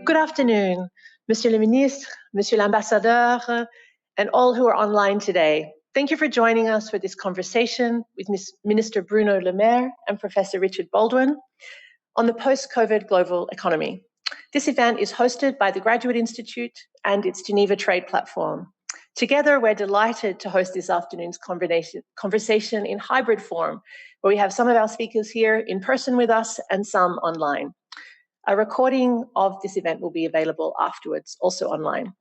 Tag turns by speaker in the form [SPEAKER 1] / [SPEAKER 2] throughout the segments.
[SPEAKER 1] Good afternoon, Monsieur le Ministre, Monsieur l'Ambassadeur, and all who are online today. Thank you for joining us for this conversation with Minister Bruno Le Maire and Professor Richard Baldwin on the post-COVID global economy. This event is hosted by the Graduate Institute and its Geneva Trade Platform. Together, we're delighted to host this afternoon's conversation in hybrid form, where we have some of our speakers here in person with us and some online. A recording of this event will be available afterwards, also online.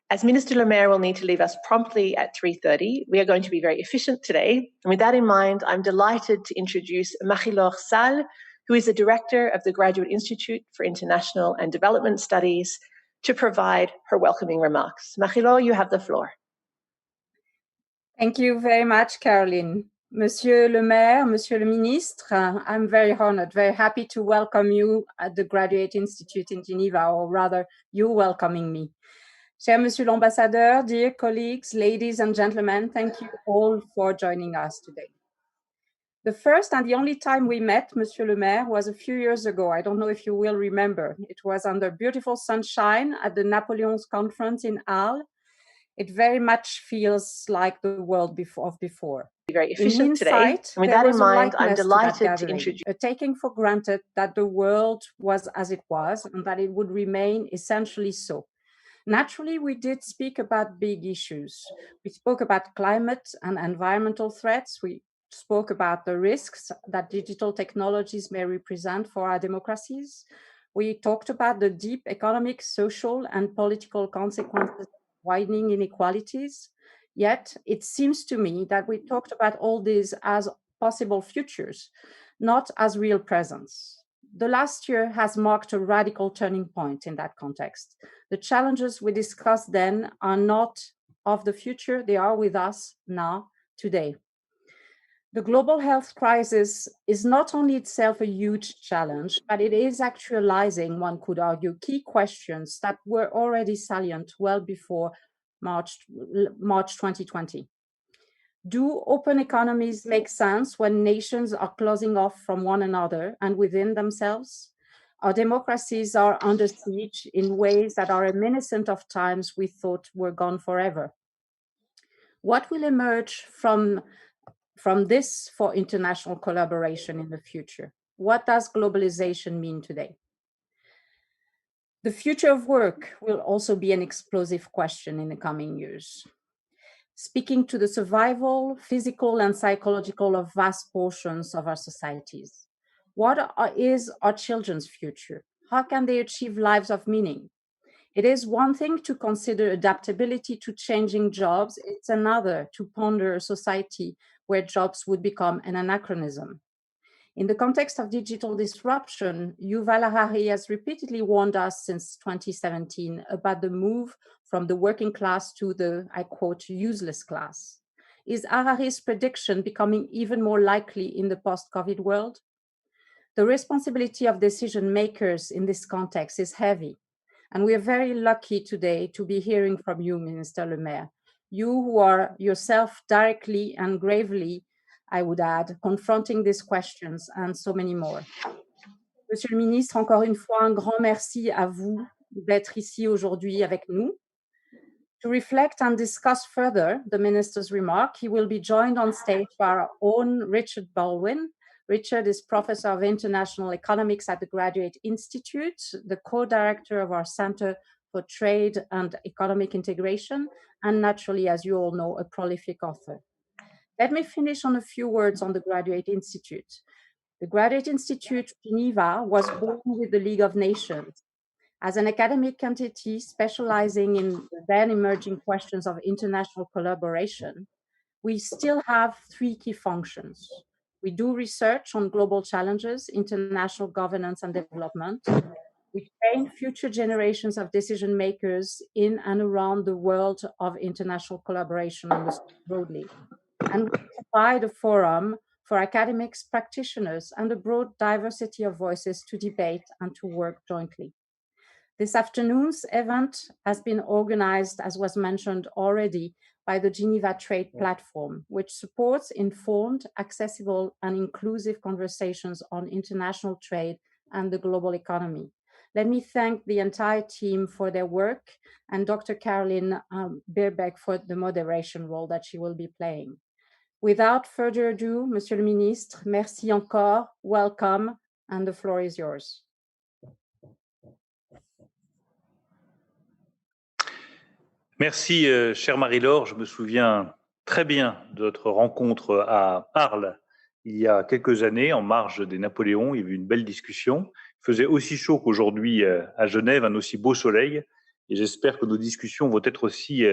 [SPEAKER 1] As Minister Le Maire will need to leave us promptly at 3:30, we are going to be very efficient today. And with that in mind, I'm delighted to introduce Marie-Laure Salle, who is the Director of the Graduate Institute for International and Development Studies, to provide her welcoming remarks. Marie-Laure, you have the floor.
[SPEAKER 2] Thank you very much, Caroline. Monsieur le Maire, Monsieur le Ministre, I'm very honored, very happy to welcome you at the Graduate Institute in Geneva, or rather, you welcoming me. Cher Monsieur l'Ambassadeur, dear colleagues, ladies and gentlemen, thank you all for joining us today. The first and the only time we met, Monsieur le Maire, was a few years ago. I don't know if you will remember. It was under beautiful sunshine at the Napoleon's conference in Arles. It very much feels like the world before.
[SPEAKER 1] Very efficient today. And with that in mind, I'm delighted to introduce
[SPEAKER 2] taking for granted that the world was as it was and that it would remain essentially so. Naturally, we did speak about big issues. We spoke about climate and environmental threats. We spoke about the risks that digital technologies may represent for our democracies. We talked about the deep economic, social, and political consequences of widening inequalities. Yet, it seems to me that we talked about all these as possible futures, not as real presents. The last year has marked a radical turning point in that context. The challenges we discussed then are not of the future, they are with us now, today. The global health crisis is not only itself a huge challenge, but it is actualizing, one could argue, key questions that were already salient well before March 2020. Do open economies make sense when nations are closing off from one another and within themselves? Our democracies are under siege in ways that are reminiscent of times we thought were gone forever. What will emerge from this for international collaboration in the future? What does globalization mean today? The future of work will also be an explosive question in the coming years. Speaking to the survival, physical and psychological of vast portions of our societies. What is our children's future? How can they achieve lives of meaning? It is one thing to consider adaptability to changing jobs. It's another to ponder a society where jobs would become an anachronism. In the context of digital disruption, Yuval Harari has repeatedly warned us since 2017 about the move from the working class to the, I quote, useless class. Is Harari's prediction becoming even more likely in the post-COVID world? The responsibility of decision makers in this context is heavy. And we are very lucky today to be hearing from you, Minister Le Maire, you who are yourself directly and gravely, I would add, confronting these questions and so many more. Monsieur le Ministre, encore une fois, un grand merci à vous d'être ici aujourd'hui avec nous. To reflect and discuss further the Minister's remark, he will be joined on stage by our own Richard Baldwin. Richard is Professor of International Economics at the Graduate Institute, the co-director of our Center for Trade and Economic Integration, and naturally, as you all know, a prolific author. Let me finish on a few words on the Graduate Institute. The Graduate Institute Geneva was born with the League of Nations. As an academic entity specializing in the then emerging questions of international collaboration, we still have three key functions. We do research on global challenges, international governance and development. We train future generations of decision makers in and around the world of international collaboration broadly. And we provide a forum for academics, practitioners, and a broad diversity of voices to debate and to work jointly. This afternoon's event has been organized, as was mentioned already, by the Geneva Trade Platform, which supports informed, accessible, and inclusive conversations on international trade and the global economy. Let me thank the entire team for their work and Dr. Caroline Beerbeck for the moderation role that she will be playing. Without further ado, Monsieur le Ministre, merci encore, welcome, and the floor is yours.
[SPEAKER 3] Merci, chère Marie-Laure. Je me souviens très bien de notre rencontre à Arles il y a quelques années, en marge des Napoléons. Il y avait une belle discussion. Il faisait aussi chaud qu'aujourd'hui à Genève, un aussi beau soleil. Et j'espère que nos discussions vont être aussi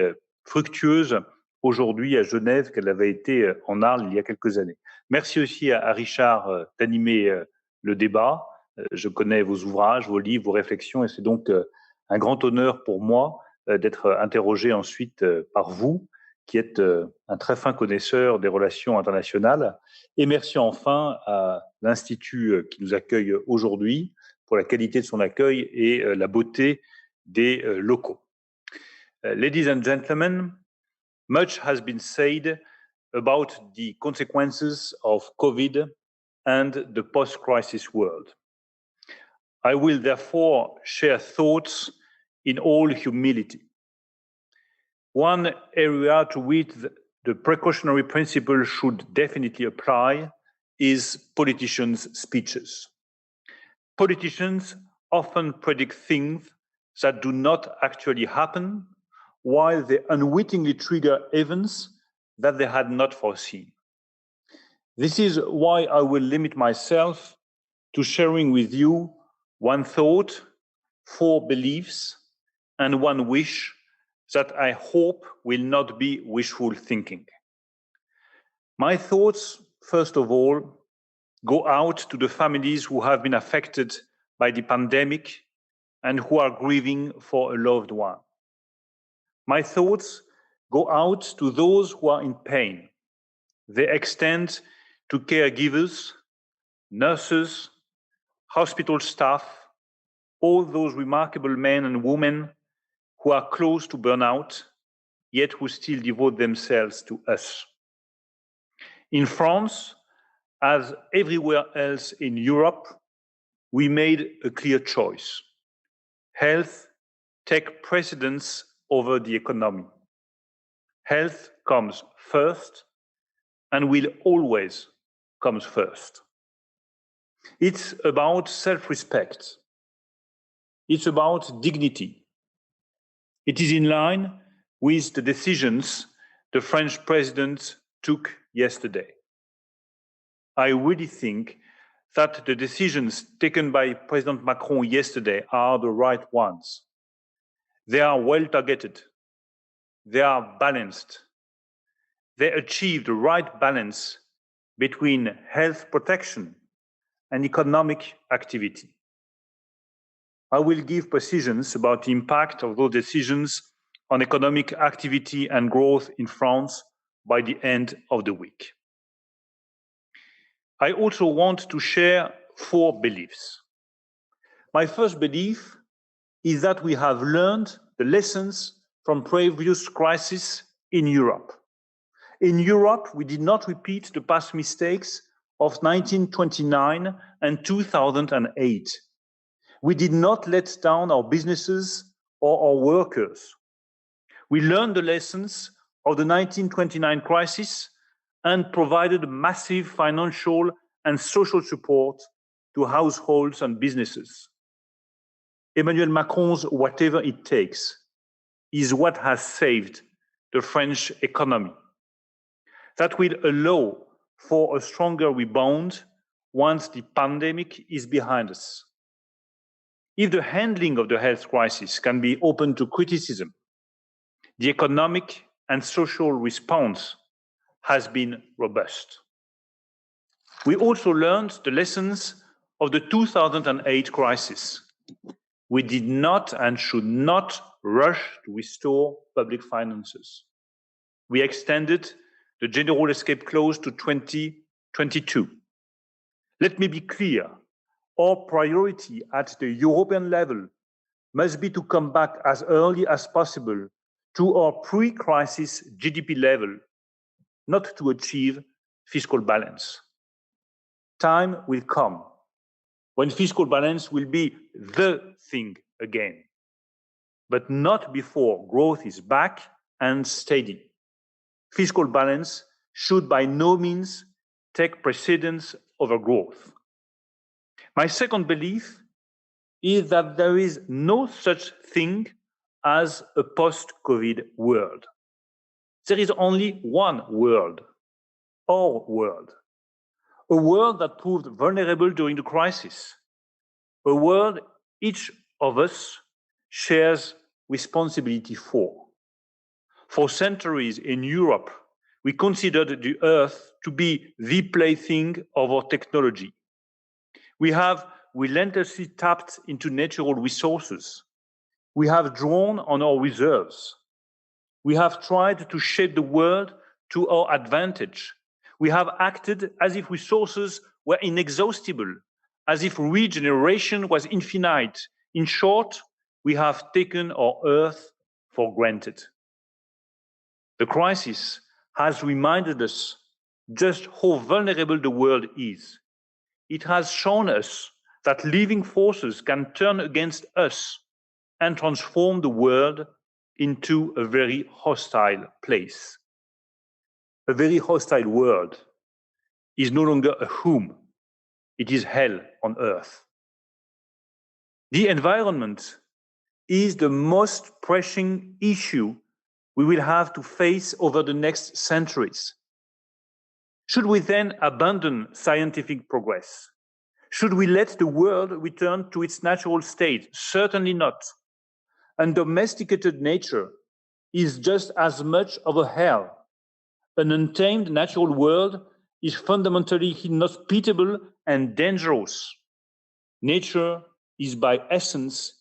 [SPEAKER 3] fructueuses aujourd'hui à Genève qu'elles avaient été en Arles il y a quelques années. Merci aussi à Richard d'animer le débat. Je connais vos ouvrages, vos livres, vos réflexions, et c'est donc un grand honneur pour moi d'être interrogé ensuite par vous, qui êtes un très fin connaisseur des relations internationales. Et merci enfin à l'Institut qui nous accueille aujourd'hui pour la qualité de son accueil et la beauté des locaux. Ladies and gentlemen, much has been said about the consequences of COVID and the post-crisis world. I will therefore share thoughts in all humility. One area to which the precautionary principle should definitely apply is politicians' speeches. Politicians often predict things that do not actually happen, while they unwittingly trigger events that they had not foreseen. This is why I will limit myself to sharing with you one thought, 4 beliefs, and 1 wish that I hope will not be wishful thinking. My thoughts, first of all, go out to the families who have been affected by the pandemic and who are grieving for a loved one. My thoughts go out to those who are in pain. They extend to caregivers, nurses, hospital staff, all those remarkable men and women who are close to burnout, yet who still devote themselves to us. In France, as everywhere else in Europe, we made a clear choice. Health takes precedence over the economy. Health comes first and will always come first. It's about self-respect. It's about dignity. It is in line with the decisions the French president took yesterday. I really think that the decisions taken by President Macron yesterday are the right ones. They are well targeted. They are balanced. They achieve the right balance between health protection and economic activity. I will give precisions about the impact of those decisions on economic activity and growth in France by the end of the week. I also want to share 4 beliefs. My first belief is that we have learned the lessons from previous crises in Europe. In Europe, we did not repeat the past mistakes of 1929 and 2008. We did not let down our businesses or our workers. We learned the lessons of the 1929 crisis and provided massive financial and social support to households and businesses. Emmanuel Macron's "whatever it takes" is what has saved the French economy. That will allow for a stronger rebound once the pandemic is behind us. If the handling of the health crisis can be open to criticism, the economic and social response has been robust. We also learned the lessons of the 2008 crisis. We did not and should not rush to restore public finances. We extended the general escape clause to 2022. Let me be clear. Our priority at the European level must be to come back as early as possible to our pre-crisis GDP level, not to achieve fiscal balance. Time will come when fiscal balance will be the thing again, but not before growth is back and steady. Fiscal balance should by no means take precedence over growth. My second belief is that there is no such thing as a post-COVID world. There is only one world, our world, a world that proved vulnerable during the crisis, a world each of us shares responsibility for. For centuries in Europe, we considered the Earth to be the plaything of our technology. We have relentlessly tapped into natural resources. We have drawn on our reserves. We have tried to shape the world to our advantage. We have acted as if resources were inexhaustible, as if regeneration was infinite. In short, we have taken our Earth for granted. The crisis has reminded us just how vulnerable the world is. It has shown us that living forces can turn against us and transform the world into a very hostile place. A very hostile world is no longer a home, it is hell on earth. The environment is the most pressing issue we will have to face over the next centuries. Should we then abandon scientific progress? Should we let the world return to its natural state? Certainly not. Undomesticated nature is just as much of a hell. An untamed natural world is fundamentally inhospitable and dangerous. Nature is by essence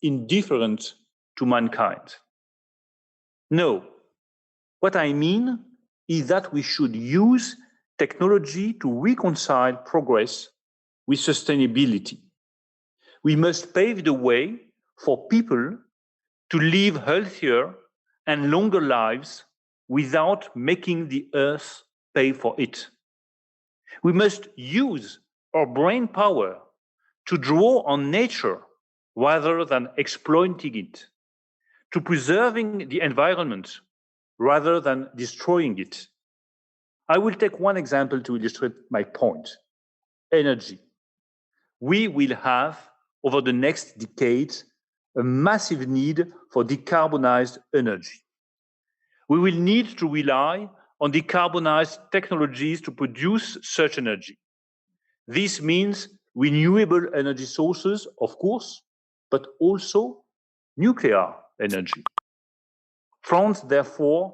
[SPEAKER 3] indifferent to mankind. No, what I mean is that we should use technology to reconcile progress with sustainability. We must pave the way for people to live healthier and longer lives without making the earth pay for it. We must use our brain power to draw on nature rather than exploiting it, to preserving the environment rather than destroying it. I will take one example to illustrate my point: energy. We will have, over the next decades, a massive need for decarbonized energy. We will need to rely on decarbonized technologies to produce such energy. This means renewable energy sources, of course, but also nuclear energy. France, therefore,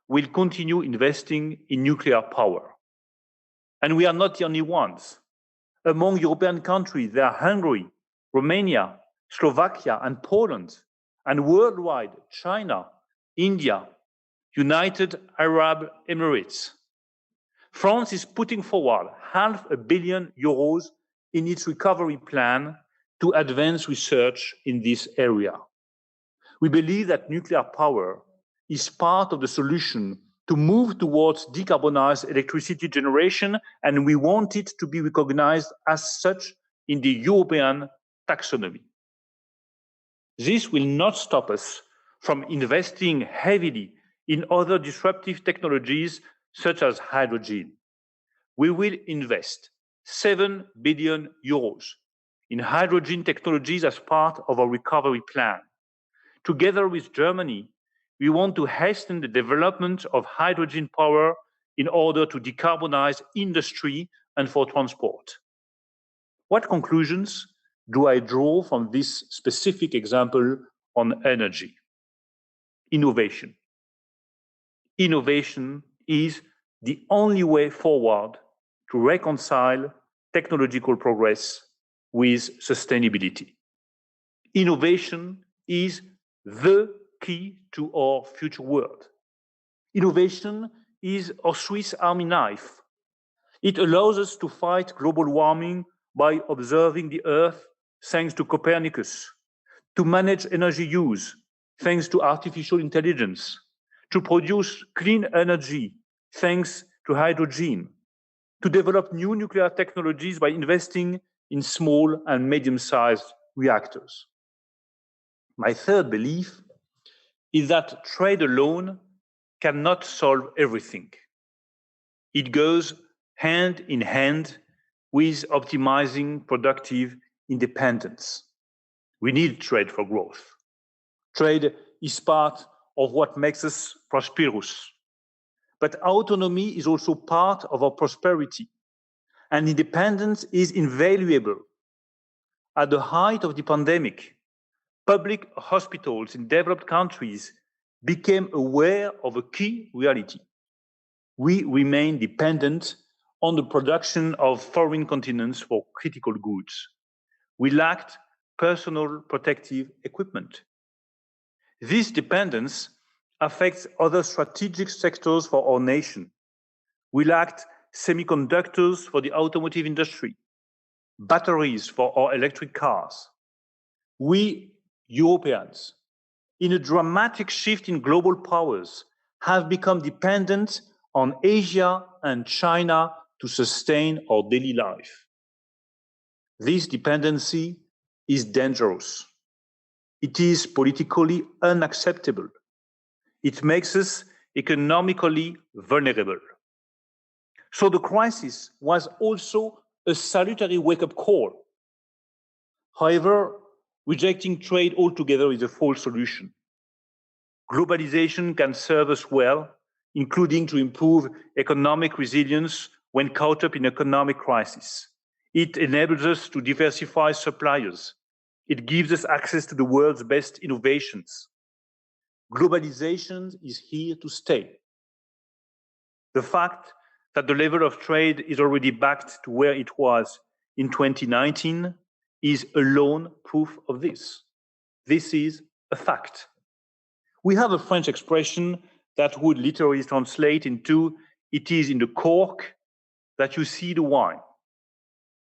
[SPEAKER 3] will continue investing in nuclear power. And we are not the only ones. Among European countries, there are Hungary, Romania, Slovakia, and Poland, and worldwide, China, India, United Arab Emirates. France is putting forward €500 million in its recovery plan to advance research in this area. We believe that nuclear power is part of the solution to move towards decarbonized electricity generation, and we want it to be recognized as such in the European taxonomy. This will not stop us from investing heavily in other disruptive technologies such as hydrogen. We will invest €7 billion in hydrogen technologies as part of our recovery plan. Together with Germany, we want to hasten the development of hydrogen power in order to decarbonize industry and for transport. What conclusions do I draw from this specific example on energy? Innovation. Innovation is the only way forward to reconcile technological progress with sustainability. Innovation is the key to our future world. Innovation is our Swiss Army knife. It allows us to fight global warming by observing the Earth thanks to Copernicus, to manage energy use thanks to artificial intelligence, to produce clean energy thanks to hydrogen, to develop new nuclear technologies by investing in small and medium-sized reactors. My third belief is that trade alone cannot solve everything. It goes hand in hand with optimizing productive independence. We need trade for growth. Trade is part of what makes us prosperous. But autonomy is also part of our prosperity, and independence is invaluable. At the height of the pandemic, public hospitals in developed countries became aware of a key reality. We remain dependent on the production of foreign continents for critical goods. We lacked personal protective equipment. This dependence affects other strategic sectors for our nation. We lacked semiconductors for the automotive industry, batteries for our electric cars. We, Europeans, in a dramatic shift in global powers, have become dependent on Asia and China to sustain our daily life. This dependency is dangerous. It is politically unacceptable. It makes us economically vulnerable. So the crisis was also a salutary wake-up call. However, rejecting trade altogether is a false solution. Globalization can serve us well, including to improve economic resilience when caught up in economic crisis. It enables us to diversify suppliers. It gives us access to the world's best innovations. Globalization is here to stay. The fact that the level of trade is already back to where it was in 2019 is alone proof of this. This is a fact. We have a French expression that would literally translate into, "It is in the cork that you see the wine."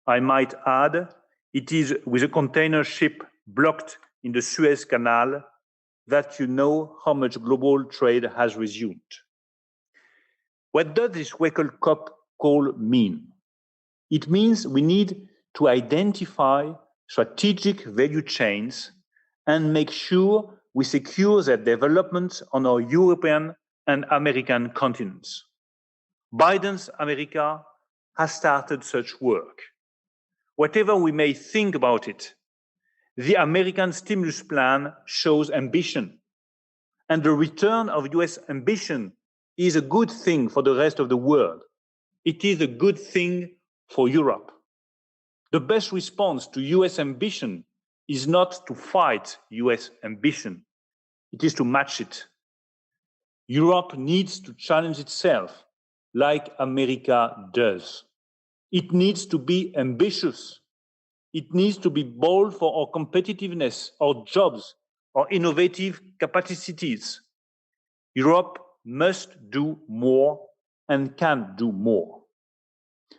[SPEAKER 3] I might add, it is with a container ship blocked in the Suez Canal that you know how much global trade has resumed. What does this wake-up call mean? It means we need to identify strategic value chains and make sure we secure their development on our European and American continents. Biden's America has started such work. Whatever we may think about it, the American stimulus plan shows ambition, and the return of US ambition is a good thing for the rest of the world. It is a good thing for Europe. The best response to US ambition is not to fight US ambition. It is to match it. Europe needs to challenge itself like America does. It needs to be ambitious. It needs to be bold for our competitiveness, our jobs, our innovative capacities. Europe must do more and can do more.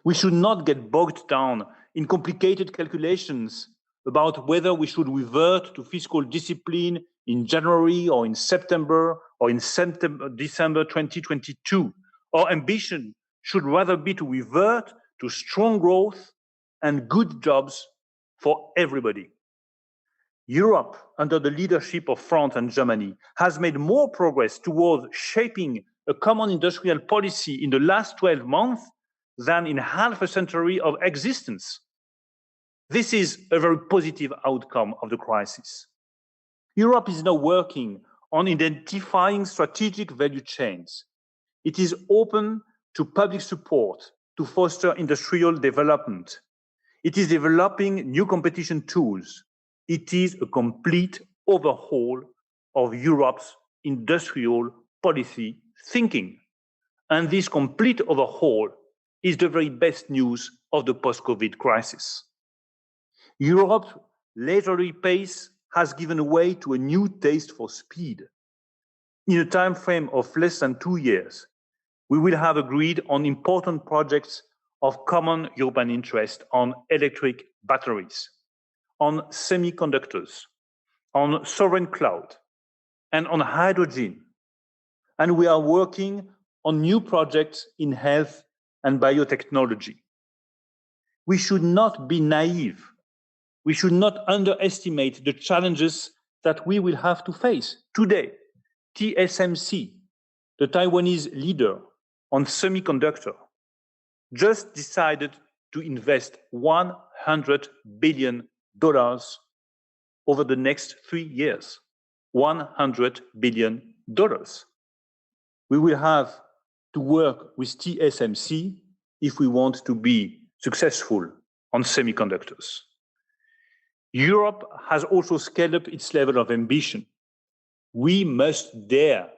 [SPEAKER 3] We should not get bogged down in complicated calculations about whether we should revert to fiscal discipline in January or in September or in December 2022. Our ambition should rather be to revert to strong growth and good jobs for everybody. Europe, under the leadership of France and Germany, has made more progress towards shaping a common industrial policy in the last 12 months than in half a century of existence. This is a very positive outcome of the crisis. Europe is now working on identifying strategic value chains. It is open to public support to foster industrial development. It is developing new competition tools. It is a complete overhaul of Europe's industrial policy thinking. And this complete overhaul is the very best news of the post-COVID crisis. Europe's leisurely pace has given way to a new taste for speed. In a time frame of less than 2 years, we will have agreed on important projects of common European interest on electric batteries, on semiconductors, on sovereign cloud, and on hydrogen. And we are working on new projects in health and biotechnology. we should not be naive. We should not underestimate the challenges that we will have to face. Today, TSMC, the Taiwanese leader on semiconductor, just decided to invest $100 billion over the next 3 years. $100 billion. We will have to work with TSMC if we want to be successful on semiconductors. Europe has also scaled up its level of ambition. We must dare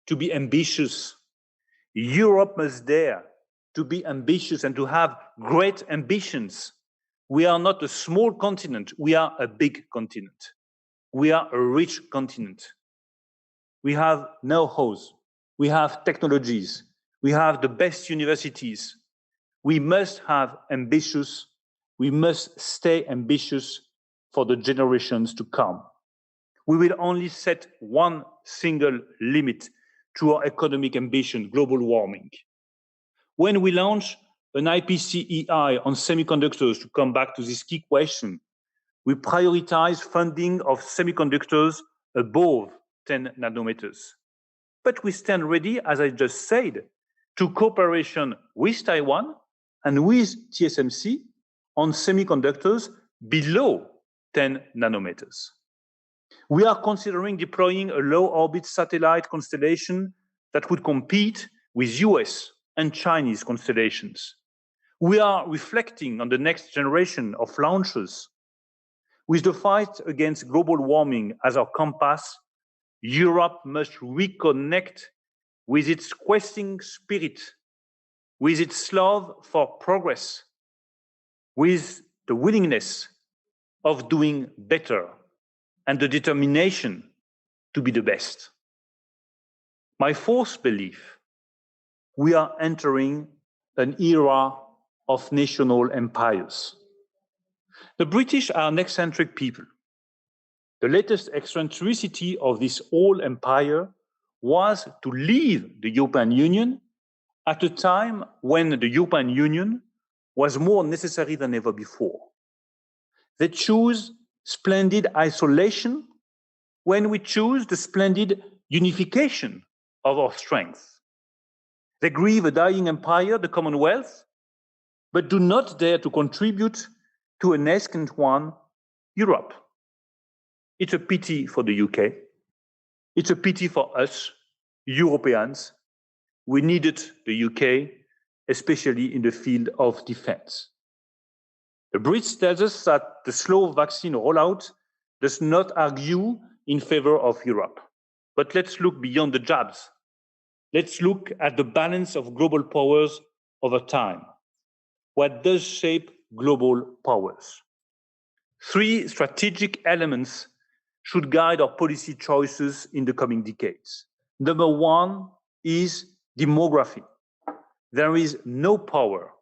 [SPEAKER 3] to be ambitious. Europe must dare to be ambitious and to have great ambitions. We are not a small continent, we are a big continent. We are a rich continent. We have know-hows, we have technologies, we have the best universities. We must have ambitious, we must stay ambitious for the generations to come. We will only set one single limit to our economic ambition, global warming. When we launch an IPCEI on semiconductors, to come back to this key question, we prioritize funding of semiconductors above 10 nanometers. But we stand ready, as I just said, to cooperation with Taiwan and with TSMC on semiconductors below 10 nanometers. We are considering deploying a low-orbit satellite constellation that would compete with US and Chinese constellations. We are reflecting on the next generation of launchers. With the fight against global warming as our compass, Europe must reconnect with its questing spirit, with its love for progress, with the willingness of doing better and the determination to be the best. My fourth belief, we are entering an era of national empires. The British are an eccentric people. The latest eccentricity of this old empire was to leave the European Union at a time when the European Union was more necessary than ever before. They choose splendid isolation when we choose the splendid unification of our strength. They grieve a dying empire, the Commonwealth, but do not dare to contribute to a nascent one, Europe. It's a pity for the UK. It's a pity for us, Europeans. We needed the UK, especially in the field of defense. The Brits tell us that the slow vaccine rollout does not argue in favor of Europe. But let's look beyond the jabs. Let's look at the balance of global powers over time. What does shape global powers? 3 strategic elements should guide our policy choices in the coming decades. Number 1 is demography. There is no power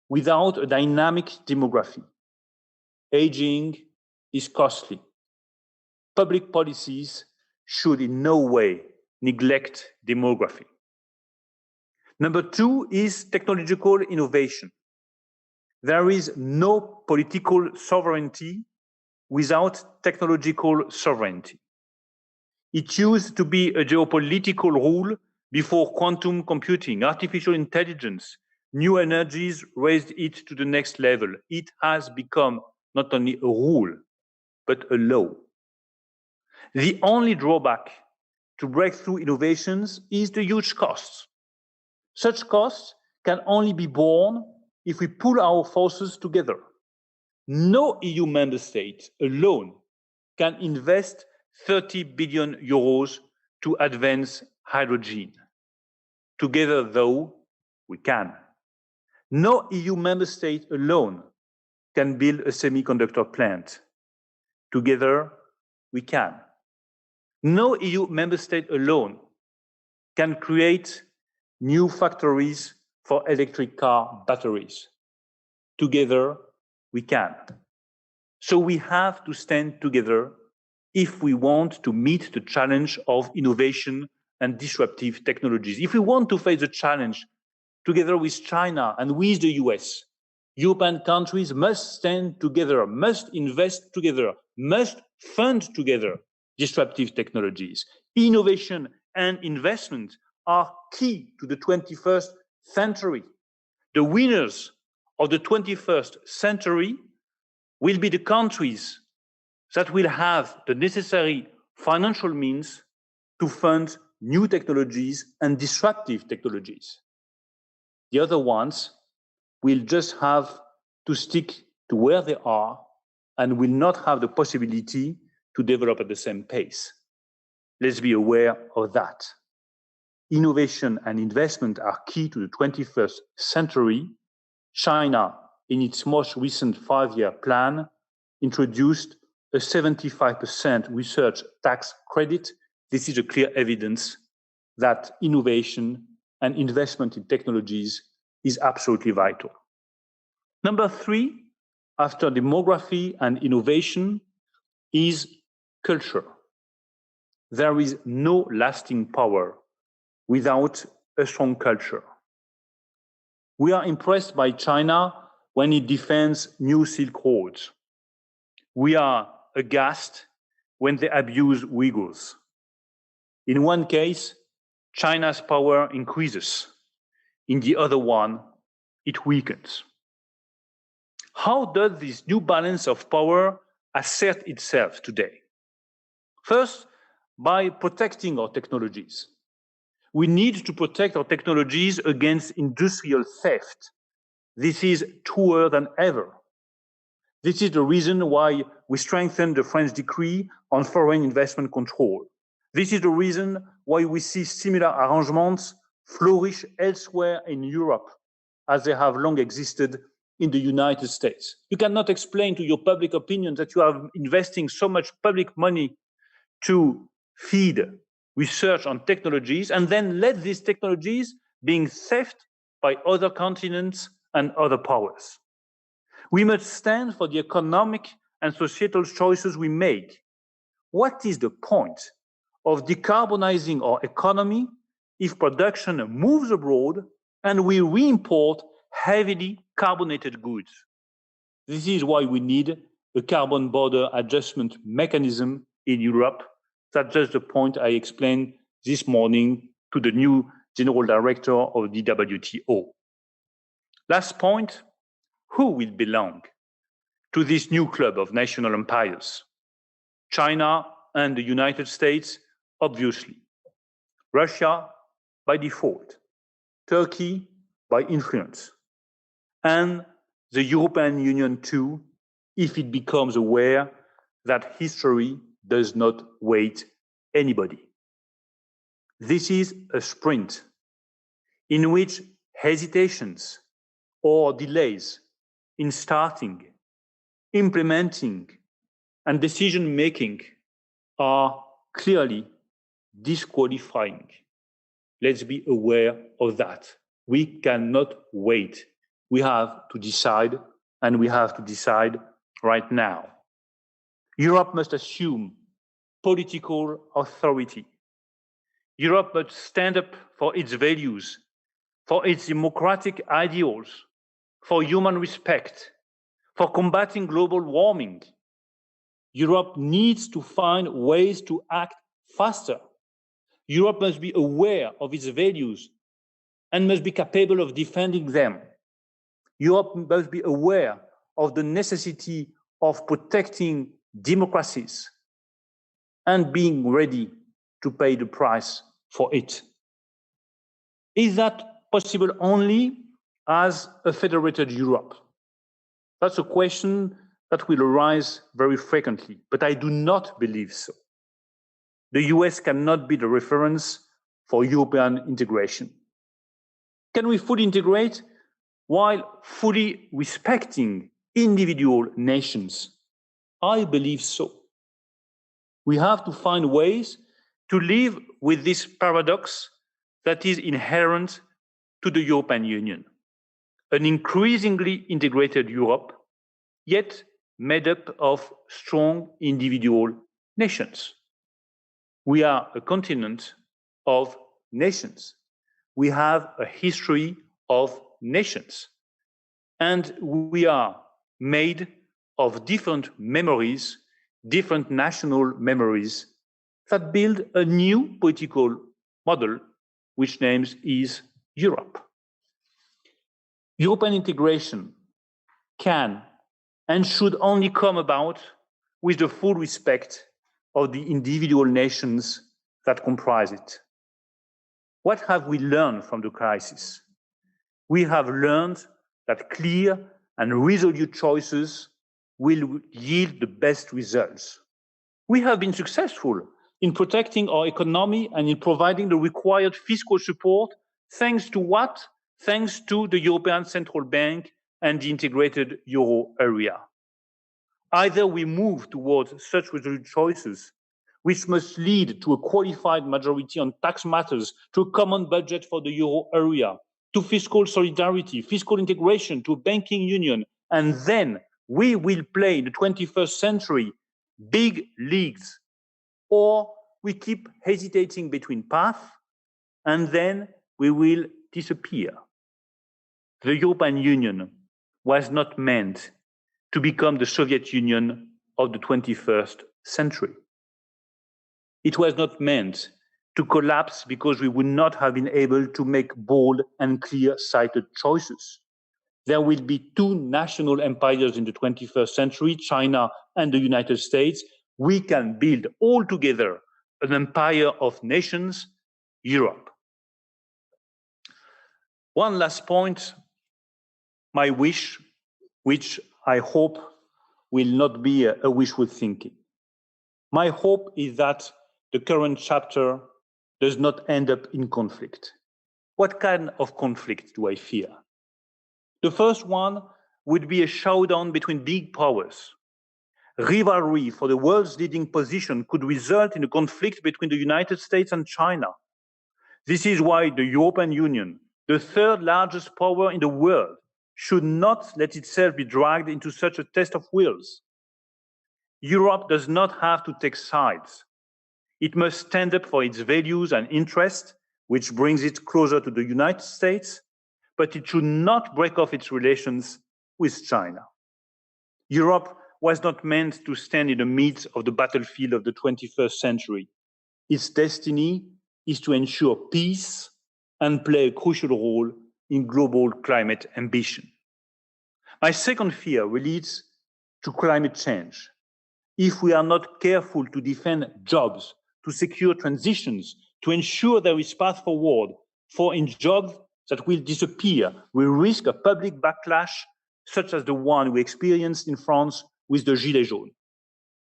[SPEAKER 3] without a dynamic demography. Aging is costly. Public policies should in no way neglect demography. Number 2 is technological innovation. There is no political sovereignty without technological sovereignty. It used to be a geopolitical rule before quantum computing, artificial intelligence, new energies raised it to the next level. It has become not only a rule, but a law. The only drawback to breakthrough innovations is the huge costs. Such costs can only be borne if we pool our forces together. No EU member state alone can invest 30 billion euros to advance hydrogen. Together, though, we can. No EU member state alone can build a semiconductor plant. Together, we can. No EU member state alone can create new factories for electric car batteries. Together, we can. So we have to stand together if we want to meet the challenge of innovation and disruptive technologies. If we want to face the challenge together with China and with the US European countries must stand together, must invest together, must fund together disruptive technologies. Innovation and investment are key to the 21st century. The winners of the 21st century will be the countries that will have the necessary financial means to fund new technologies and disruptive technologies. The other ones will just have to stick to where they are and will not have the possibility to develop at the same pace. Let's be aware of that. Innovation and investment are key to the 21st century. China, in its most recent 5-year plan, introduced a 75% research tax credit. This is a clear evidence that innovation and investment in technologies is absolutely vital. Number 3, after demography and innovation, is culture. There is no lasting power without a strong culture. We are impressed by China when it defends new Silk Roads. We are aghast when they abuse Uyghurs. In one case, China's power increases. In the other one, it weakens. How does this new balance of power assert itself today? First, by protecting our technologies. We need to protect our technologies against industrial theft. This is truer than ever. This is the reason why we strengthened the French decree on foreign investment control. This is the reason why we see similar arrangements flourish elsewhere in Europe, as they have long existed in the United States. You cannot explain to your public opinion that you are investing so much public money to feed research on technologies and then let these technologies being theft by other continents and other powers. We must stand for the economic and societal choices we make. What is the point of decarbonizing our economy if production moves abroad and we re-import heavily carbonated goods? This is why we need a carbon border adjustment mechanism in Europe. That's just the point I explained this morning to the new General Director of the WTO. Last point, who will belong to this new club of national empires? China and the United States, obviously. Russia, by default. Turkey, by influence. And the European Union too, if it becomes aware that history does not wait anybody. This is a sprint in which hesitations or delays in starting, implementing, and decision-making are clearly disqualifying. Let's be aware of that. We cannot wait. We have to decide, and we have to decide right now. Europe must assume political authority. Europe must stand up for its values, for its democratic ideals, for human respect, for combating global warming. Europe needs to find ways to act faster. Europe must be aware of its values and must be capable of defending them. Europe must be aware of the necessity of protecting democracies and being ready to pay the price for it. Is that possible only as a federated Europe? That's a question that will arise very frequently, but I do not believe so. The US cannot be the reference for European integration. Can we fully integrate while fully respecting individual nations? I believe so. We have to find ways to live with this paradox that is inherent to the European Union. An increasingly integrated Europe, yet made up of strong individual nations. We are a continent of nations. We have a history of nations. And we are made of different memories, different national memories that build a new political model, which names is Europe. European integration can and should only come about with the full respect of the individual nations that comprise it. What have we learned from the crisis? We have learned that clear and resolute choices will yield the best results. We have been successful in protecting our economy and in providing the required fiscal support, thanks to what? Thanks to the European Central Bank and the integrated euro area. Either we move towards such resolute choices, which must lead to a qualified majority on tax matters, to a common budget for the euro area, to fiscal solidarity, fiscal integration, to a banking union, and then we will play in the 21st century big leagues. Or we keep hesitating between paths, and then we will disappear. The European Union was not meant to become the Soviet Union of the 21st century. It was not meant to collapse because we would not have been able to make bold and clear-sighted choices. There will be two national empires in the 21st century, China and the United States. We can build all together an empire of nations, Europe. One last point, my wish, which I hope will not be a wishful thinking. My hope is that the current chapter does not end up in conflict. What kind of conflict do I fear? The first one would be a showdown between big powers. Rivalry for the world's leading position could result in a conflict between the United States and China. This is why the European Union, the third largest power in the world, should not let itself be dragged into such a test of wills. Europe does not have to take sides. It must stand up for its values and interests, which brings it closer to the United States, but it should not break off its relations with China. Europe was not meant to stand in the midst of the battlefield of the 21st century. Its destiny is to ensure peace and play a crucial role in global climate ambition. My second fear relates to climate change. If we are not careful to defend jobs, to secure transitions, to ensure there is path forward for in jobs that will disappear, we risk a public backlash such as the one we experienced in France with the Gilets jaunes.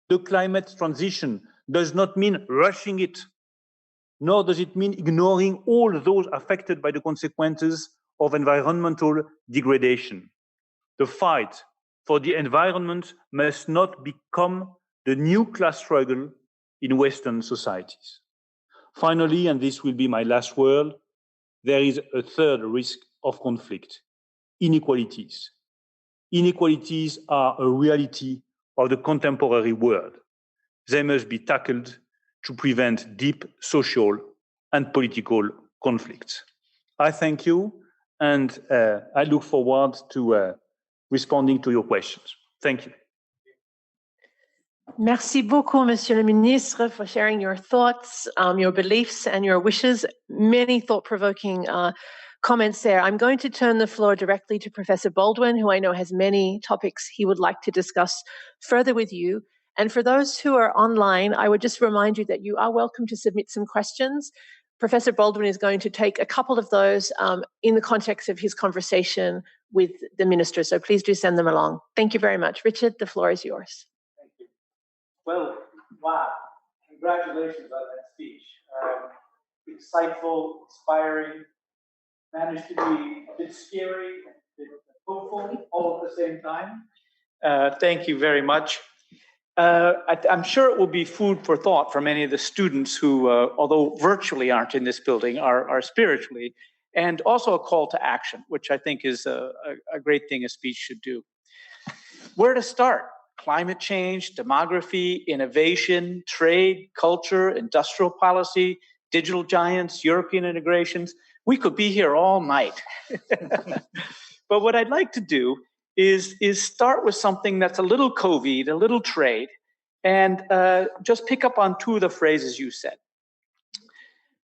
[SPEAKER 3] The climate transition does not mean rushing it, nor does it mean ignoring all those affected by the consequences of environmental degradation. The fight for the environment must not become the new class struggle in Western societies. Finally, and this will be my last word, there is a third risk of conflict: inequalities. Inequalities are a reality of the contemporary world. They must be tackled to prevent deep social and political conflicts. I thank you, and I look forward to responding to your questions. Thank you.
[SPEAKER 1] Merci beaucoup, Monsieur le Ministre, for sharing your thoughts, your beliefs, and your wishes. Many thought-provoking comments there. I'm going to turn the floor directly to Professor Baldwin, who I know has many topics he would like to discuss further with you. And for those who are online, I would just remind you that you are welcome to submit some questions. Professor Baldwin is going to take a couple of those in the context of his conversation with the minister. So please do send them along. Thank you very much. Richard, the floor is yours.
[SPEAKER 4] Thank you. Well, wow. Congratulations on that speech. Insightful, inspiring, managed to be a bit scary, a bit hopeful, all at the same time. Thank you very much. I'm sure it will be food for thought for many of the students who, although virtually aren't in this building, are spiritually, and also a call to action, which I think is a great thing a speech should do. Where to start? Climate change, demography, innovation, trade, culture, industrial policy, digital giants, European integrations. We could be here all night. But what I'd like to do is start with something that's a little COVID, a little trade, and just pick up on two of the phrases you said.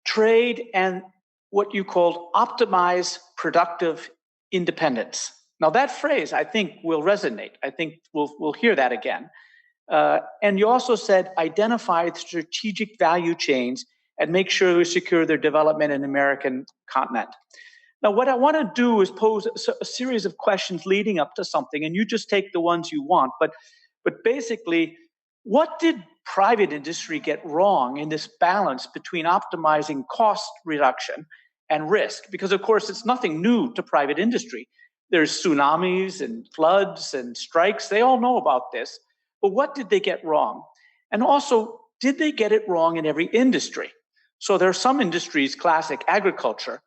[SPEAKER 4] Trade and what you called optimize productive independence. Now that phrase, I think, will resonate. I think we'll hear that again. And you also said identify strategic value chains and make sure we secure their development in the American continent. Now, what I want to do is pose a series of questions leading up to something, and you just take the ones you want. But basically, what did private industry get wrong in this balance between optimizing cost reduction and risk? Because, of course, it's nothing new to private industry. There's tsunamis and floods and strikes. They all know about this. But what did they get wrong? And also, did they get it wrong in every industry? So there are some industries, classic agriculture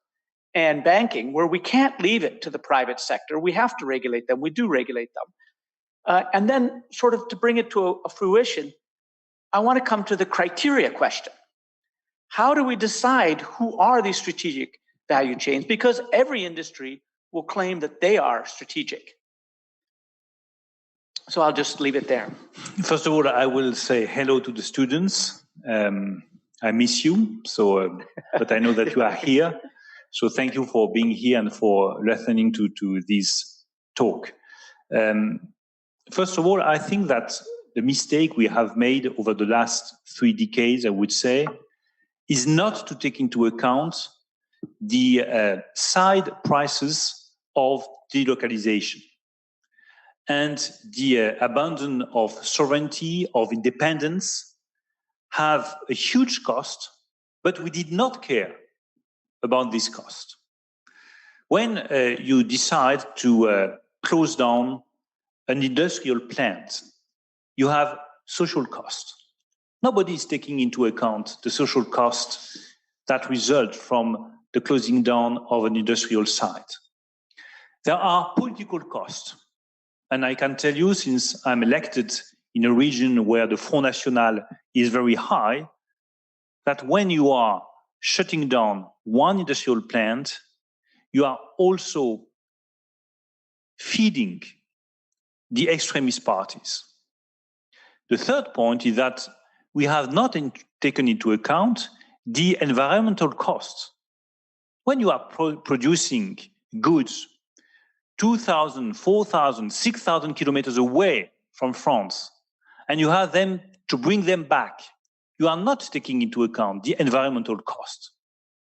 [SPEAKER 4] and banking, where we can't leave it to the private sector. We have to regulate them. We do regulate them. And then sort of to bring it to a fruition, I want to come to the criteria question. How do we decide who are these strategic value chains? Because every industry will claim that they are strategic. So I'll just leave it there.
[SPEAKER 3] First of all, I will say hello to the students. I miss you, but I know that you are here. So thank you for being here and for listening to this talk. First of all, I think that the mistake we have made over the last 3 decades, I would say, is not to take into account the side prices of delocalization and the abandon of sovereignty, of independence, have a huge cost, but we did not care about this cost. When you decide to close down an industrial plant, you have social cost. Nobody is taking into account the social cost that result from the closing down of an industrial site. There are political costs. And I can tell you, since I'm elected in a region where the Front National is very high, that when you are shutting down one industrial plant, you are also feeding the extremist parties. The third point is that we have not taken into account the environmental costs. When you are producing goods 2,000, 4,000, 6,000 kilometers away from France, and you have them to bring them back, you are not taking into account the environmental cost.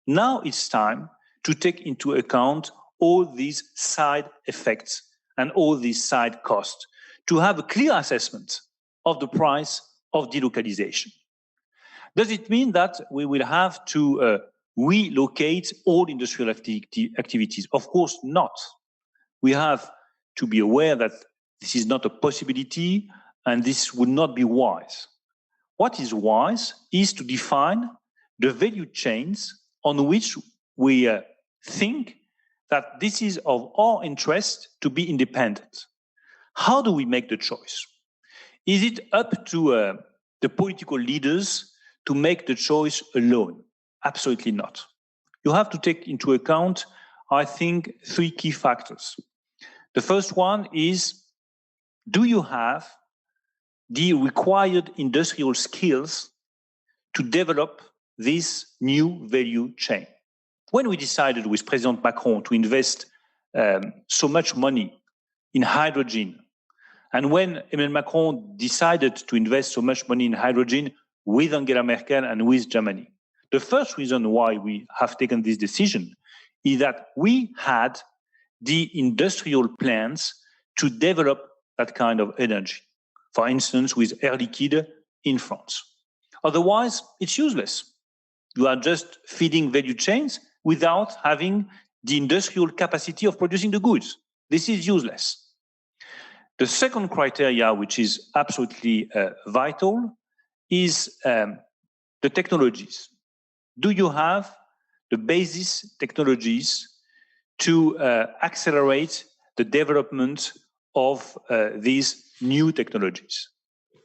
[SPEAKER 3] Now it's time to take into account all these side effects and all these side costs to have a clear assessment of the price of delocalization. Does it mean that we will have to relocate all industrial activities? Of course not. We have to be aware that this is not a possibility and this would not be wise. What is wise is to define the value chains on which we think that this is of our interest to be independent. How do we make the choice? Is it up to the political leaders to make the choice alone? Absolutely not. You have to take into account, I think, 3 key factors. The first one is, do you have the required industrial skills to develop this new value chain? When we decided with President Macron to invest so much money in hydrogen, and when Emmanuel Macron decided to invest so much money in hydrogen with Angela Merkel and with Germany, the first reason why we have taken this decision is that we had the industrial plans to develop that kind of energy. For instance, with Air Liquide in France. Otherwise, it's useless. You are just feeding value chains without having the industrial capacity of producing the goods. This is useless. The second criteria, which is absolutely vital, is the technologies. Do you have the basis technologies to accelerate the development of these new technologies?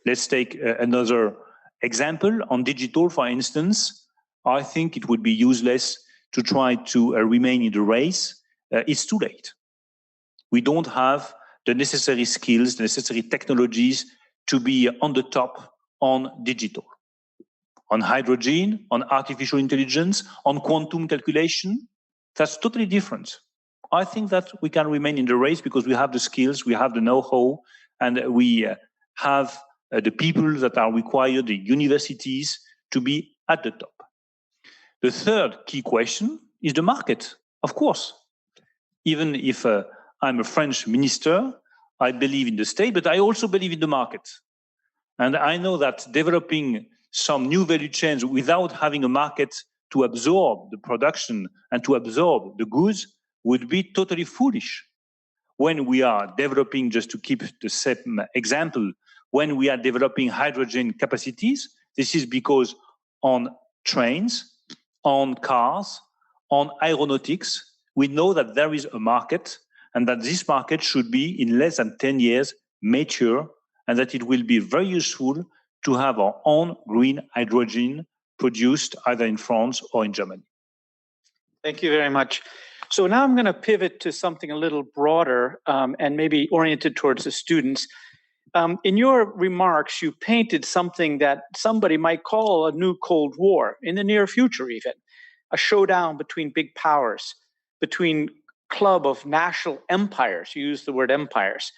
[SPEAKER 3] Let's take another example. On digital, for instance, I think it would be useless to try to remain in the race. It's too late. we don't have the necessary skills, the necessary technologies to be on the top on digital, on hydrogen, on artificial intelligence, on quantum calculation. That's totally different. I think that we can remain in the race because we have the skills, we have the know-how, and we have the people that are required, the universities, to be at the top. The third key question is the market, of course. Even if I'm a French minister, I believe in the state, but I also believe in the market. And I know that developing some new value chains without having a market to absorb the production and to absorb the goods would be totally foolish. When we are developing, just to keep the same example, when we are developing hydrogen capacities, this is because on trains, on cars, on aeronautics, we know that there is a market and that this market should be in less than 10 years mature, and that it will be very useful to have our own green hydrogen produced either in France or in Germany.
[SPEAKER 4] Thank you very much. So now I'm going to pivot to something a little broader and maybe oriented towards the students. In your remarks, you painted something that somebody might call a new Cold War in the near future even, a showdown between big powers, between club of national empires. You use the word empires.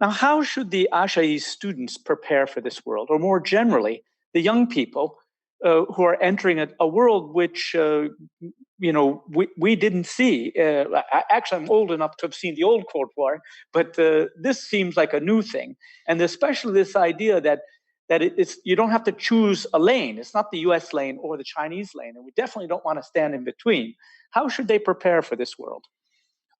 [SPEAKER 4] Now, how should the HAI students prepare for this world, or more generally, the young people who are entering a world which, we didn't see? Actually, I'm old enough to have seen the old Cold War, but this seems like a new thing. And especially this idea that you don't have to choose a lane. It's not the US lane or the Chinese lane, and we definitely don't want to stand in between. How should they prepare for this world?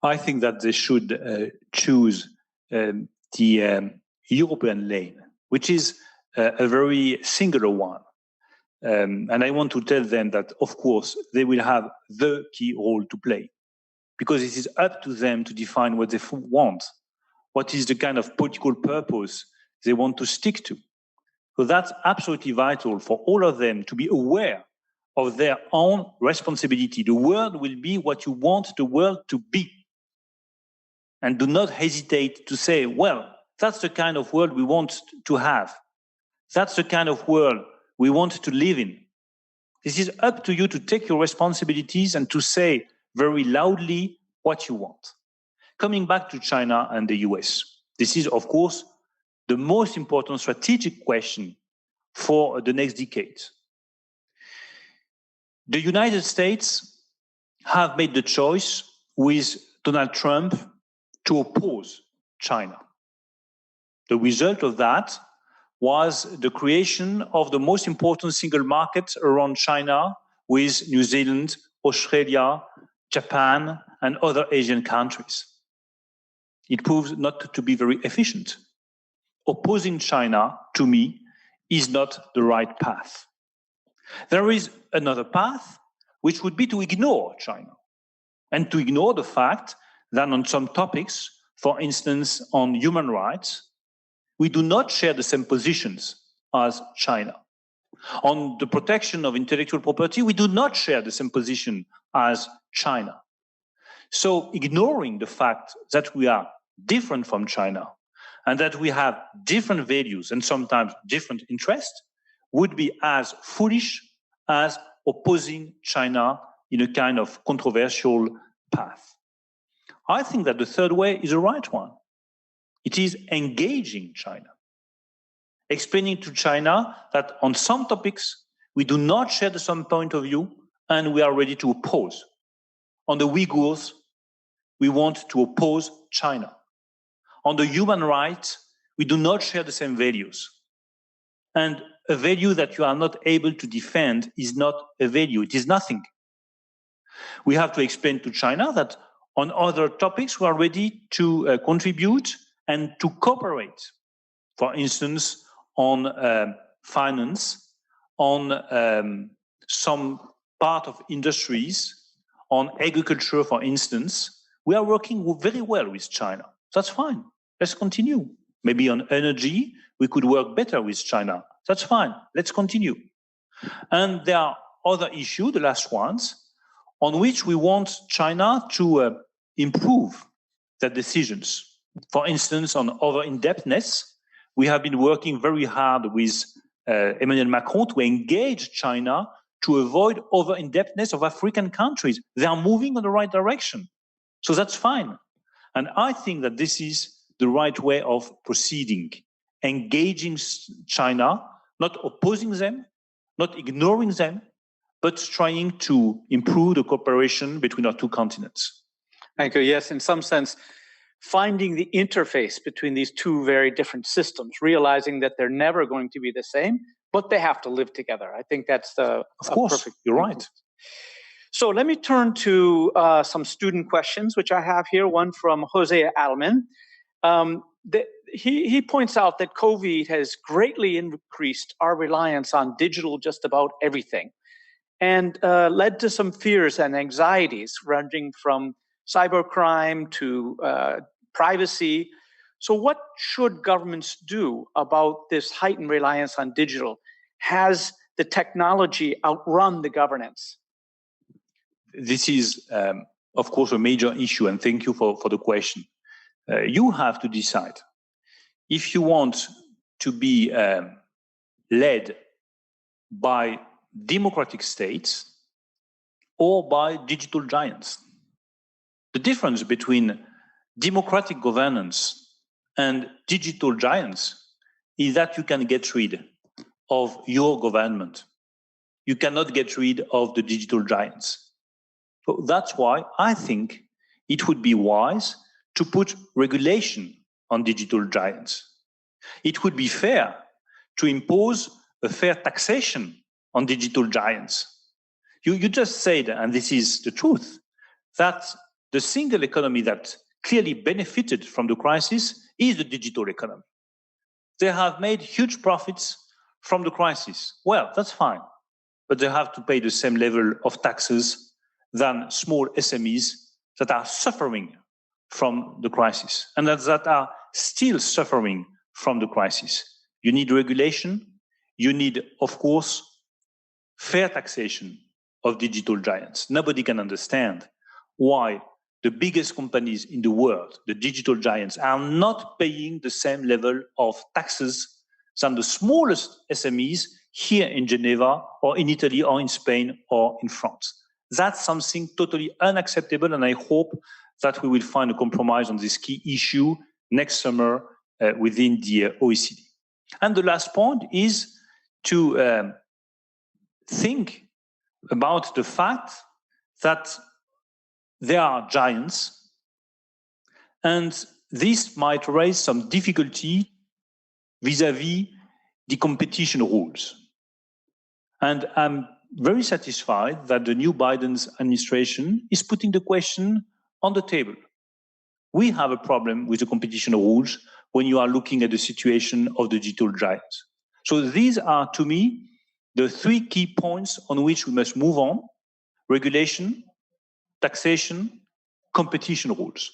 [SPEAKER 3] I think that they should choose the European lane, which is a very singular one. And I want to tell them that, of course, they will have the key role to play, because it is up to them to define what they want, what is the kind of political purpose they want to stick to. So that's absolutely vital for all of them to be aware of their own responsibility. The world will be what you want the world to be. And do not hesitate to say, well, that's the kind of world we want to have. That's the kind of world we want to live in. This is up to you to take your responsibilities and to say very loudly what you want. Coming back to China and the US, this is, of course, the most important strategic question for the next decade. The United States have made the choice with Donald Trump to oppose China. The result of that was the creation of the most important single market around China with New Zealand, Australia, Japan, and other Asian countries. It proves not to be very efficient. Opposing China, to me, is not the right path. There is another path, which would be to ignore China and to ignore the fact that on some topics, for instance, on human rights, we do not share the same positions as China. On the protection of intellectual property, we do not share the same position as China. So ignoring the fact that we are different from China and that we have different values and sometimes different interests would be as foolish as opposing China in a kind of controversial path. I think that the third way is the right one. It is engaging China, explaining to China that on some topics we do not share the same point of view and we are ready to oppose. On the Uyghurs, we want to oppose China. On the human rights, we do not share the same values. And a value that you are not able to defend is not a value, it is nothing. We have to explain to China that on other topics we are ready to contribute and to cooperate. For instance, on finance, on some part of industries, on agriculture, for instance, we are working very well with China. That's fine. Let's continue. Maybe on energy, we could work better with China. That's fine. Let's continue. And there are other issues, the last ones, on which we want China to improve their decisions. For instance, on over-indebtedness, we have been working very hard with Emmanuel Macron to engage China to avoid over-indebtedness of African countries. They are moving in the right direction. So that's fine. And I think that this is the right way of proceeding, engaging China, not opposing them, not ignoring them, but trying to improve the cooperation between our two continents.
[SPEAKER 4] Thank you. Yes, in some sense, finding the interface between these two very different systems, realizing that they're never going to be the same, but they have to live together. I think that's the
[SPEAKER 3] Of course,
[SPEAKER 4] perfect.
[SPEAKER 3] you're right.
[SPEAKER 4] So let me turn to some student questions, which I have here. One from Jose Alman. He points out that COVID has greatly increased our reliance on digital just about everything, and led to some fears and anxieties ranging from cybercrime to privacy. So what should governments do about this heightened reliance on digital? Has the technology outrun the governance?
[SPEAKER 3] This is, of course, a major issue, and thank you for the question. You have to decide if you want to be led by democratic states or by digital giants. The difference between democratic governance and digital giants is that you can get rid of your government. You cannot get rid of the digital giants. So that's why I think it would be wise to put regulation on digital giants. It would be fair to impose a fair taxation on digital giants. You just said, and this is the truth, that the single economy that clearly benefited from the crisis is the digital economy. They have made huge profits from the crisis. Well, that's fine, but they have to pay the same level of taxes than small SMEs that are suffering from the crisis and that are still suffering from the crisis. You need regulation. You need, of course, fair taxation of digital giants. Nobody can understand why the biggest companies in the world, the digital giants, are not paying the same level of taxes than the smallest SMEs here in Geneva or in Italy or in Spain or in France. That's something totally unacceptable, and I hope that we will find a compromise on this key issue next summer within the OECD. And the last point is to think about the fact that there are giants, and this might raise some difficulty vis-à-vis the competition rules. And I'm very satisfied that the new Biden's administration is putting the question on the table. We have a problem with the competition rules when you are looking at the situation of the digital giants. So these are, to me, the three key points on which we must move on: regulation, taxation, competition rules.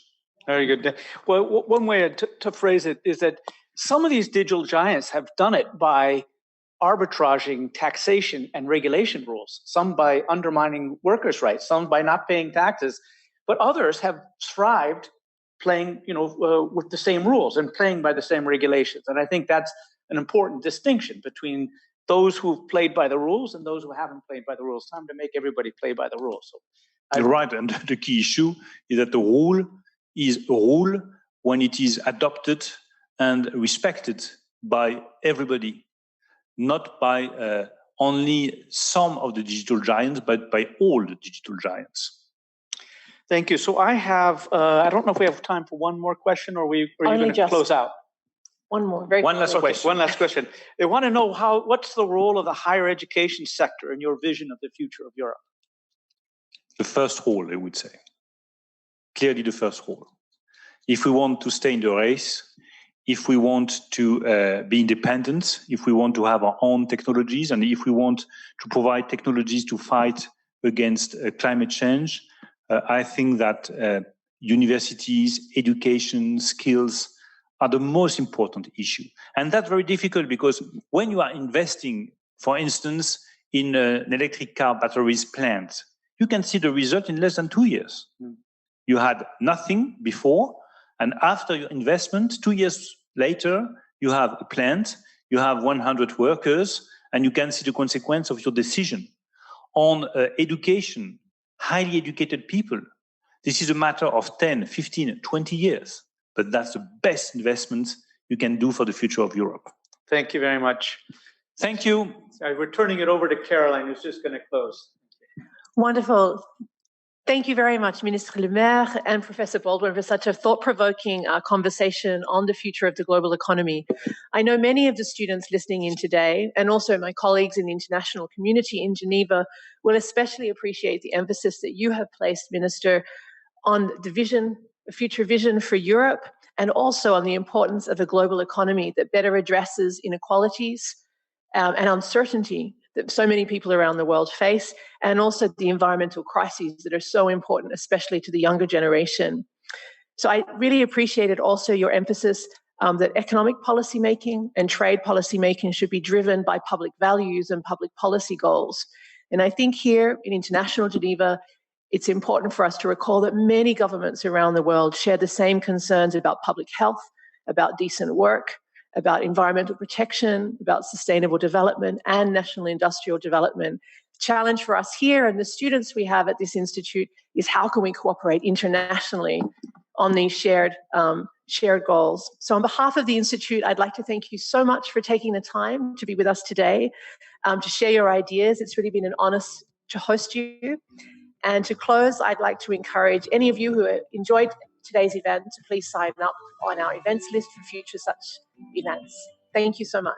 [SPEAKER 4] Very good. Well, one way to phrase it is that some of these digital giants have done it by arbitraging taxation and regulation rules, some by undermining workers' rights, some by not paying taxes, but others have thrived playing, with the same rules and playing by the same regulations. And I think that's an important distinction between those who've played by the rules and those who haven't played by the rules. Time to make everybody play by the rules.
[SPEAKER 3] You're right, and the key issue is that the rule is a rule when it is adopted and respected by everybody, not by only some of the digital giants, but by all the digital giants.
[SPEAKER 4] Thank you. So I have, I don't know if we have time for one more question, or are you going to close out?
[SPEAKER 1] One more.
[SPEAKER 3] One last question.
[SPEAKER 4] One last question. They want to know what's the role of the higher education sector in your vision of the future of Europe?
[SPEAKER 3] The first role, I would say. Clearly the first role. If we want to stay in the race, if we want to be independent, if we want to have our own technologies, and if we want to provide technologies to fight against climate change, I think that universities, education, skills are the most important issue. And that's very difficult because when you are investing, for instance, in an electric car batteries plant, you can see the result in less than 2 years. You had nothing before, And after your investment, 2 years later, you have a plant, you have 100 workers, and you can see the consequence of your decision. On education, highly educated people, this is a matter of 10, 15, 20 years, but that's the best investment you can do for the future of Europe.
[SPEAKER 4] Thank you very much.
[SPEAKER 3] Thank you.
[SPEAKER 4] We're turning it over to Caroline, who's just going to close.
[SPEAKER 1] Wonderful. Thank you very much, Minister Le Maire and Professor Baldwin, for such a thought-provoking conversation on the future of the global economy. I know many of the students listening in today, and also my colleagues in the international community in Geneva, will especially appreciate the emphasis that you have placed, Minister, on the vision, the future vision for Europe, and also on the importance of a global economy that better addresses inequalities and uncertainty that so many people around the world face, and also the environmental crises that are so important, especially to the younger generation. So I really appreciated also your emphasis that economic policy making and trade policy making should be driven by public values and public policy goals. And I think here in international Geneva, it's important for us to recall that many governments around the world share the same concerns about public health, about decent work, about environmental protection, about sustainable development and national industrial development. The challenge for us here and the students we have at this institute is how can we cooperate internationally on these shared goals. So on behalf of the Institute, I'd like to thank you so much for taking the time to be with us today, to share your ideas. It's really been an honor to host you. And to close, I'd like to encourage any of you who enjoyed today's event to please sign up on our events list for future such events. Thank you so much.